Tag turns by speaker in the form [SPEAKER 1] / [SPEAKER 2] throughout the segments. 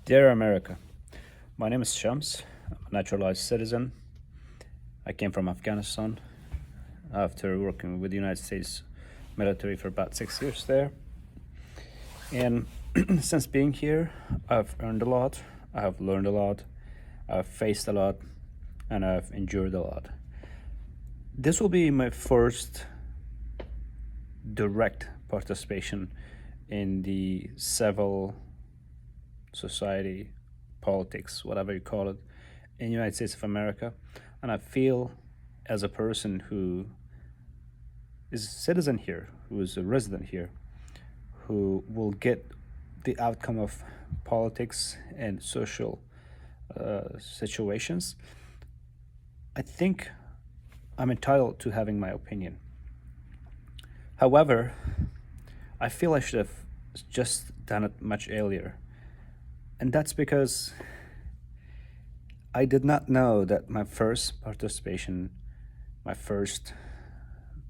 [SPEAKER 1] Dear America, my name is Shams. I'm a naturalized citizen. I came from Afghanistan after working with the United States military for about 6 years there. And since being here, I've earned a lot, I have learned a lot, I've faced a lot, and I've endured a lot. This will be my first direct participation in the civil society, politics, whatever you call it, in the United States of America. And I feel as a person who is a citizen here, who is a resident here, who will get the outcome of politics and social situations, I think I'm entitled to having my opinion. However, I feel I should have just done it much earlier. And that's because I did not know that my first participation, my first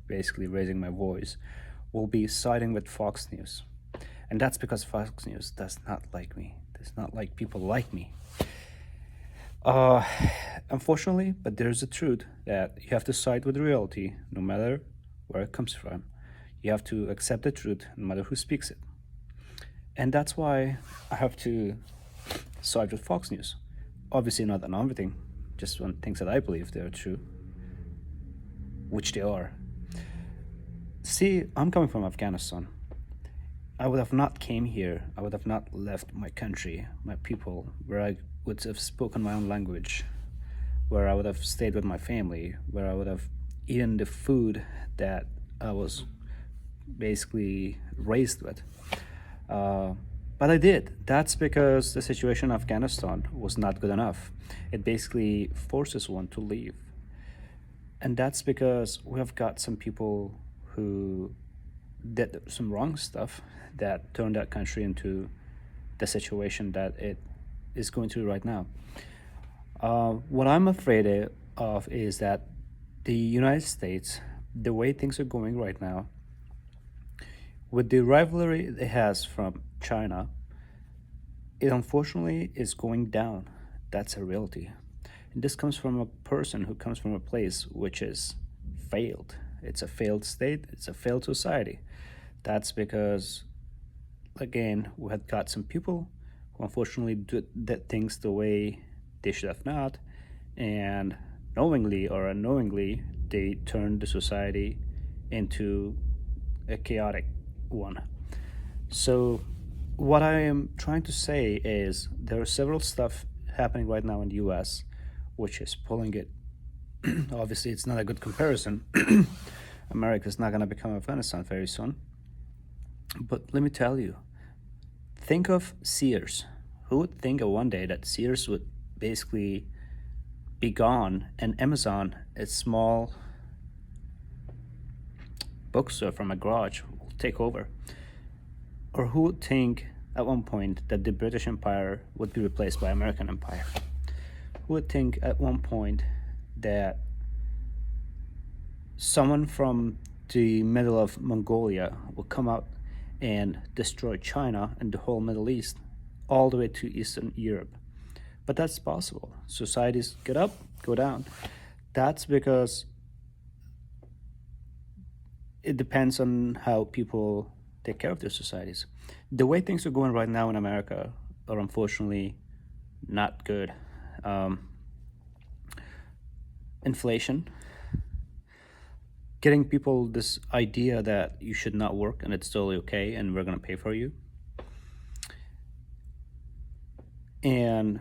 [SPEAKER 1] basically raising my voice, will be siding with Fox News. And that's because Fox News does not like me, does not like people like me. Unfortunately, but there's a truth that you have to side with reality no matter where it comes from. You have to accept the truth no matter who speaks it. And that's why I have to side with Fox News. Obviously not on everything, just on things that I believe they are true, which they are. See, I'm coming from Afghanistan. I would have not came here, I would have not left my country, my people, where I would have spoken my own language, where I would have stayed with my family, where I would have eaten the food that I was basically raised with. But I did. That's because the situation in Afghanistan was not good enough. It basically forces one to leave. And that's because we have got some people who did some wrong stuff that turned that country into the situation that it is going through right now. What I'm afraid of is that the United States, the way things are going right now, with the rivalry it has from China, it unfortunately is going down. That's a reality. And this comes from a person who comes from a place which is failed. It's a failed state, it's a failed society. That's because, again, we had got some people who unfortunately did things the way they should have not, and knowingly or unknowingly, they turned the society into a chaotic one. So what I am trying to say is there are several stuff happening right now in the US which is pulling it. Obviously it's not a good comparison. America is not going to become Afghanistan very soon. But let me tell you, think of Sears. Who would think of one day that Sears would basically be gone and Amazon, a small bookstore from a garage, will take over? Or who would think at one point that the British Empire would be replaced by American Empire? Who would think at one point that someone from the middle of Mongolia would come out and destroy China and the whole Middle East all the way to Eastern Europe? But that's possible. Societies get up, go down. That's because it depends on how people take care of their societies. The way things are going right now in America are unfortunately not good. Inflation, getting people this idea that you should not work and it's totally okay and we're going to pay for you, and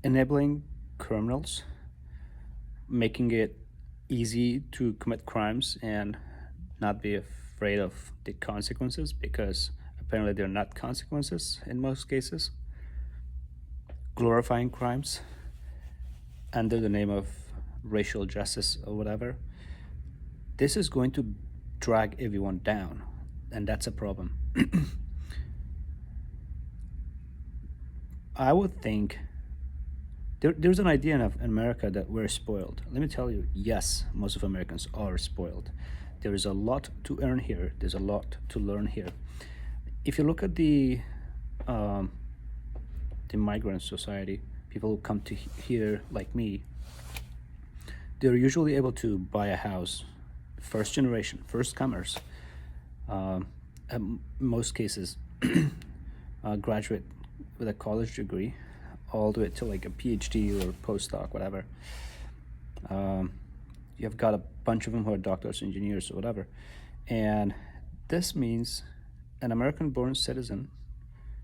[SPEAKER 1] enabling criminals, making it easy to commit crimes and not be afraid of the consequences, because apparently they're not consequences in most cases, glorifying crimes under the name of racial justice or whatever. This is going to drag everyone down, and that's a problem. I would think there's an idea in America that we're spoiled. Let me tell you, yes, most of Americans are spoiled. There is a lot to earn here. There's a lot to learn here. If you look at the the migrant society, people who come to here like me, they're usually able to buy a house, first generation, first comers, in most cases, graduate with a college degree, all the way to like a PhD or postdoc, whatever. You've got a bunch of them who are doctors, engineers, or whatever. And this means an American-born citizen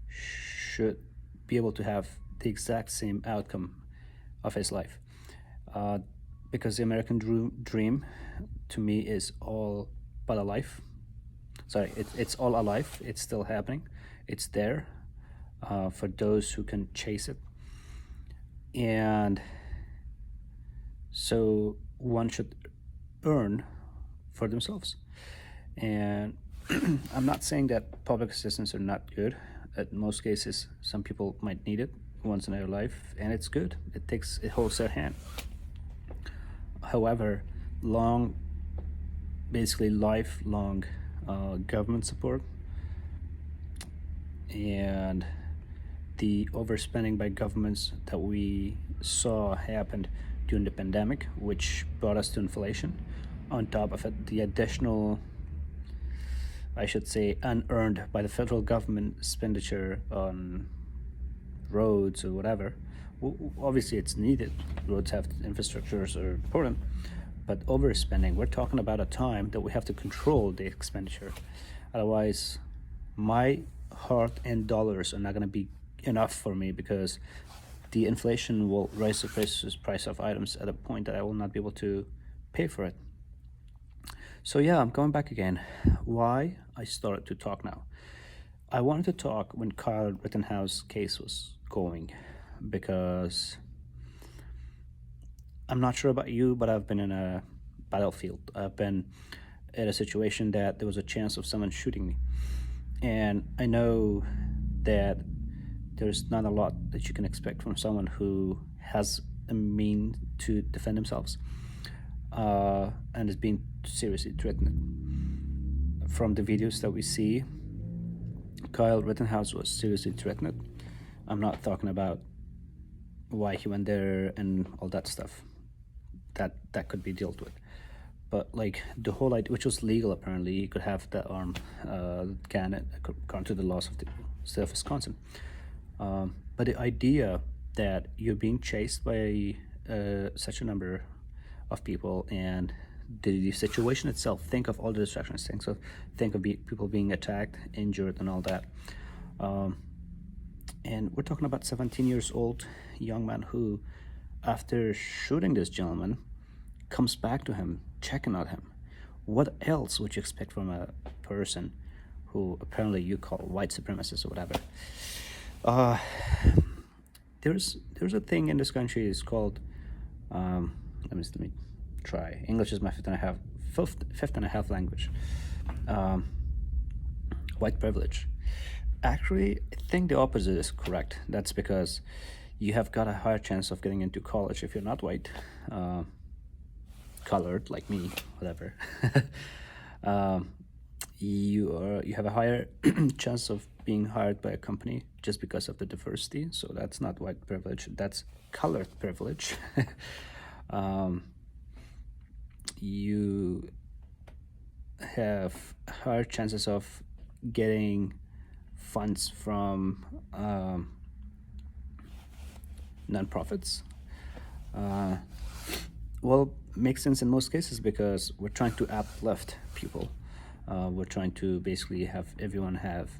[SPEAKER 1] should be able to have the exact same outcome of his life. Because the American dream, to me, is all but alive. Sorry, it's all alive. It's still happening. It's there for those who can chase it. And so one should earn for themselves. And I'm not saying that public assistance are not good. In most cases, some people might need it once in their life, and it's good. It holds their hand. However, basically lifelong government support and the overspending by governments that we saw happened during the pandemic, which brought us to inflation. On top of it, the additional, I should say, unearned by the federal government expenditure on roads or whatever. Obviously, it's needed. Roads have infrastructures are important, but overspending, we're talking about a time that we have to control the expenditure. Otherwise, my heart and dollars are not going to be enough for me, because the inflation will raise the price of items at a point that I will not be able to pay for it. So yeah, I'm going back again. Why I started to talk now. I wanted to talk when Kyle Rittenhouse case was going, because I'm not sure about you, but I've been in a battlefield. I've been in a situation that there was a chance of someone shooting me. And I know that there's not a lot that you can expect from someone who has a mean to defend themselves and is being seriously threatened. From the videos that we see, Kyle Rittenhouse was seriously threatened. I'm not talking about why he went there and all that stuff. That could be dealt with. But like the whole idea, which was legal apparently, you could have that arm gun according to the laws of the state of Wisconsin. But the idea that you're being chased by such a number of people, and the situation itself, think of all the distractions, think of people being attacked, injured, and all that. And we're talking about 17 years old young man who, after shooting this gentleman, comes back to him, checking on him. What else would you expect from a person who apparently you call white supremacist or whatever? There's a thing in this country. It's called let me try. English is my fifth and a half language. White privilege. Actually, I think the opposite is correct. That's because you have got a higher chance of getting into college if you're not white, colored like me, whatever. You have a higher chance of being hired by a company just because of the diversity. So that's not white privilege, that's colored privilege. You have higher chances of getting funds from nonprofits. Well, makes sense in most cases because we're trying to uplift people. We're trying to basically have everyone have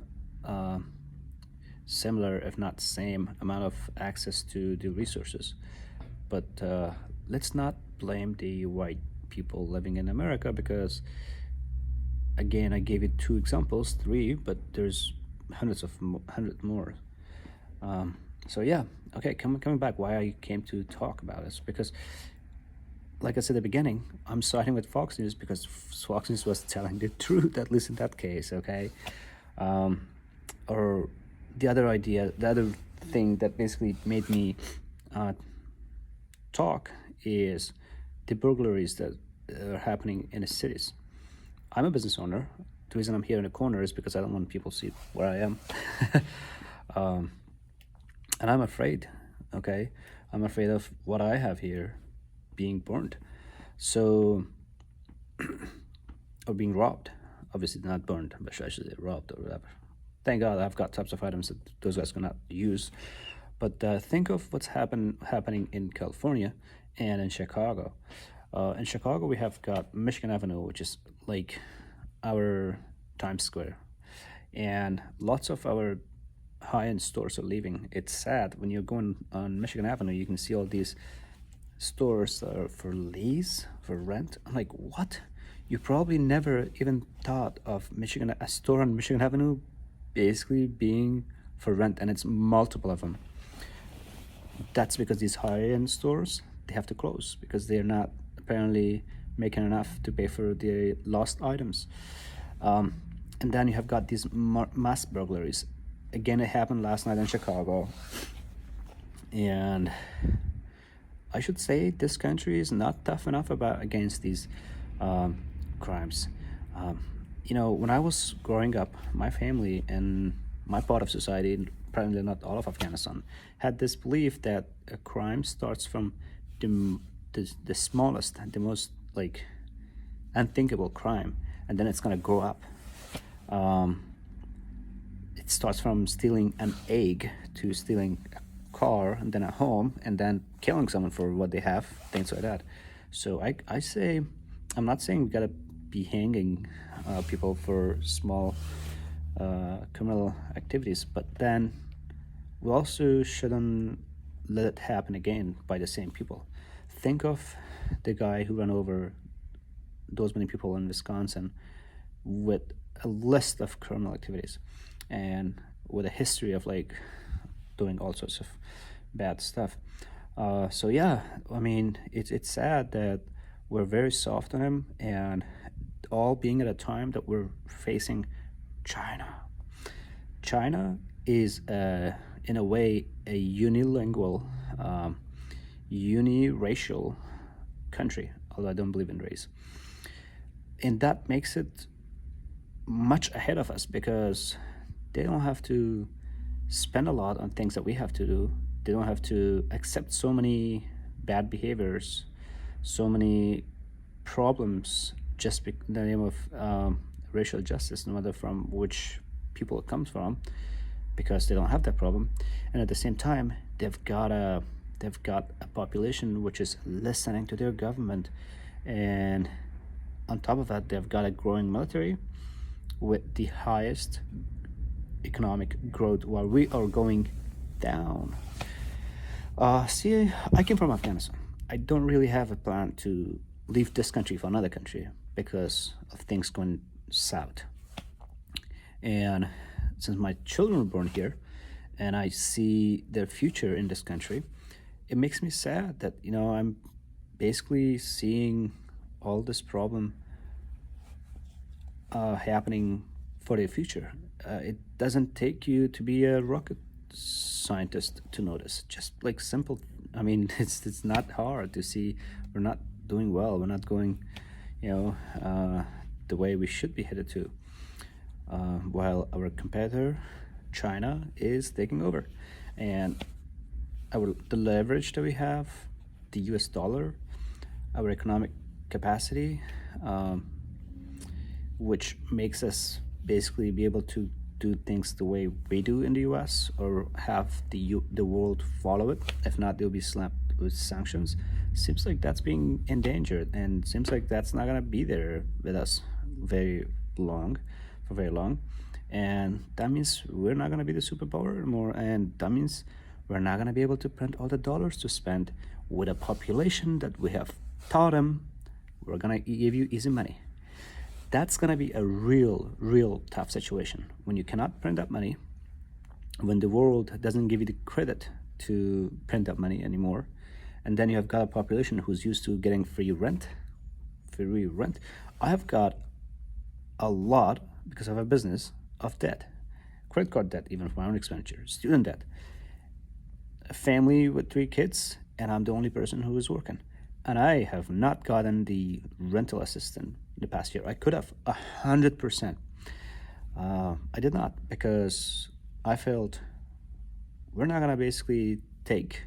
[SPEAKER 1] similar, if not same, amount of access to the resources. But let's not blame the white people living in America, because again, I gave you 2 examples, 3, but there's hundred more. So yeah, okay, coming back, why I came to talk about this, because like I said at the beginning, I'm siding with Fox News because Fox News was telling the truth, at least in that case, okay? Or the other thing that basically made me talk is the burglaries that are happening in the cities. I'm a business owner. The reason I'm here in the corner is because I don't want people to see where I am. And I'm afraid, okay? I'm afraid of what I have here being burned. So, or being robbed. Obviously, not burned, but I should say robbed or whatever. Thank God I've got types of items that those guys cannot use. But think of what's happening in California and in Chicago. In Chicago, we have got Michigan Avenue, which is like our Times Square, and lots of our high-end stores are leaving. It's sad when you're going on Michigan Avenue, you can see all these stores that are for lease, for rent. I'm like, what? You probably never even thought of a store on Michigan Avenue basically being for rent, and it's multiple of them. That's because these high-end stores, they have to close because they're not apparently making enough to pay for the lost items. And then you have got these mass burglaries. Again, it happened last night in Chicago. And I should say this country is not tough enough against these crimes. When I was growing up, my family and my part of society, apparently not all of Afghanistan, had this belief that a crime starts from the smallest, the most like unthinkable crime, and then it's gonna grow up. It starts from stealing an egg to stealing a car and then a home and then killing someone for what they have, things like that. So I say, I'm not saying we gotta be hanging people for small criminal activities, but then we also shouldn't let it happen again by the same people. Think of the guy who ran over those many people in Wisconsin with a list of criminal activities and with a history of like doing all sorts of bad stuff. So yeah, I mean, it's sad that we're very soft on him, and all being at a time that we're facing China. China is, in a way, a unilingual, uniracial country, although I don't believe in race. And that makes it much ahead of us because they don't have to spend a lot on things that we have to do. They don't have to accept so many bad behaviors, so many problems just in the name of racial justice, no matter from which people it comes from, because they don't have that problem. And at the same time, they've got a population which is listening to their government, and on top of that, they've got a growing military with the highest economic growth while we are going down. See, I came from Afghanistan. I don't really have a plan to leave this country for another country because of things going south. And since my children were born here and I see their future in this country, it makes me sad that, I'm basically seeing all this problem happening for their future. It doesn't take you to be a rocket scientist to notice. Just like simple. I mean, it's not hard to see we're not doing well. We're not going, the way we should be headed to. While our competitor, China, is taking over, and the leverage that we have, the U.S. dollar, our economic capacity, which makes us basically be able to do things the way we do in the U.S. or have the world follow it. If not, they'll be slapped with sanctions. Seems like that's being endangered, and seems like that's not gonna be there with us for very long, and that means we're not gonna be the superpower anymore, and that means we're not gonna be able to print all the dollars to spend with a population that we have taught them we're gonna give you easy money. That's gonna be a real tough situation when you cannot print up money, when the world doesn't give you the credit to print up money anymore, and then you have got a population who's used to getting free rent. I have got a lot, because of a business, of debt, credit card debt, even for my own expenditure, student debt, a family with 3 kids, and I'm the only person who is working. And I have not gotten the rental assistance the past year. I could have 100%. I did not, because I felt we're not gonna basically take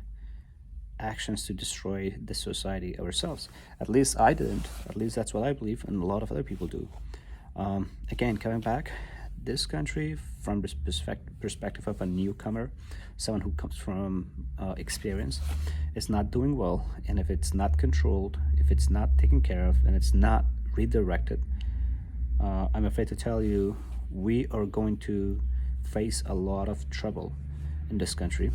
[SPEAKER 1] actions to destroy the society ourselves. At least I didn't. At least that's what I believe, and a lot of other people do. Again, coming back, this country, from this perspective of a newcomer, someone who comes from experience, is not doing well. And if it's not controlled, if it's not taken care of, and it's not redirected, I'm afraid to tell you, we are going to face a lot of trouble in this country.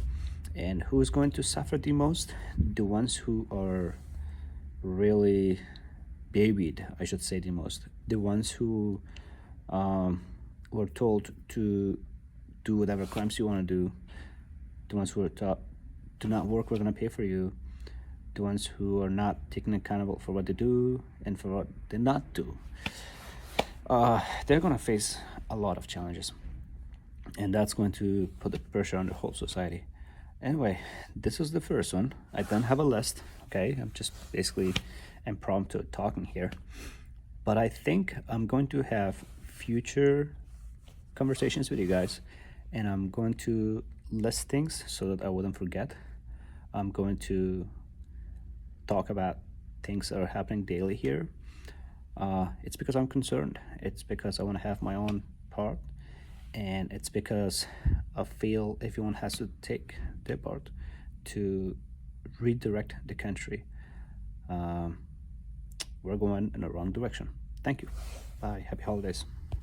[SPEAKER 1] And who's going to suffer the most? The ones who are really babied, I should say, the most. The ones who were told to do whatever crimes you want to do. The ones who are taught, do not work, we're going to pay for you. The ones who are not taken accountable for what they do and for what they not do. They're going to face a lot of challenges. And that's going to put the pressure on the whole society. Anyway, this is the first one. I don't have a list, okay? I'm just basically impromptu talking here. But I think I'm going to have future conversations with you guys, and I'm going to list things so that I wouldn't forget. I'm going to talk about things that are happening daily here. It's because I'm concerned. It's because I want to have my own part, and it's because I feel everyone has to take their part to redirect the country. We're going in the wrong direction. Thank you. Bye. Happy holidays.